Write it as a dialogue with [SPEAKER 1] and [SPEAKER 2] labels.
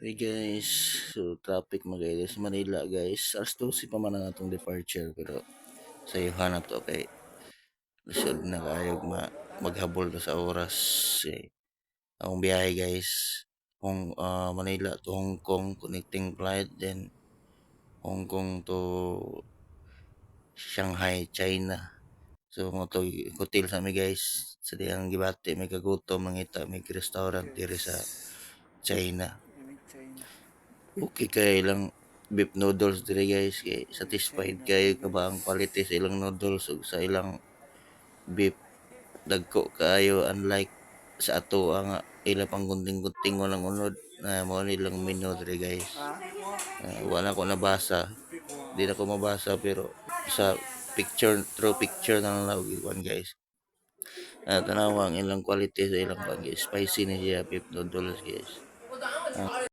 [SPEAKER 1] Hey guys, so traffic mga sa Manila guys. Alas 12 pa man ang atong departure pero sa na to kay lisod na kayo maghabol ta sa oras. Eh, ang biyahe guys, Manila to Hong Kong connecting flight, then Hong Kong to Shanghai, China. So mo to hotel sa mi guys. Sa diyang gibati may kagutom mangita may restaurant diri sa China. Okay kay lang beef noodles dire guys, kay satisfied kayo ka ba ang quality sa ilang noodles ug sa ilang beef dagko kaayo, unlike sa ato ang ila pang gunting-gunting walang unod na mo nilang menu dire guys. Wala ko nabasa, di na ko mabasa pero sa through picture na lang lawig guys. Tanawa ang ilang quality sa ilang pag spicy na siya beef noodles guys.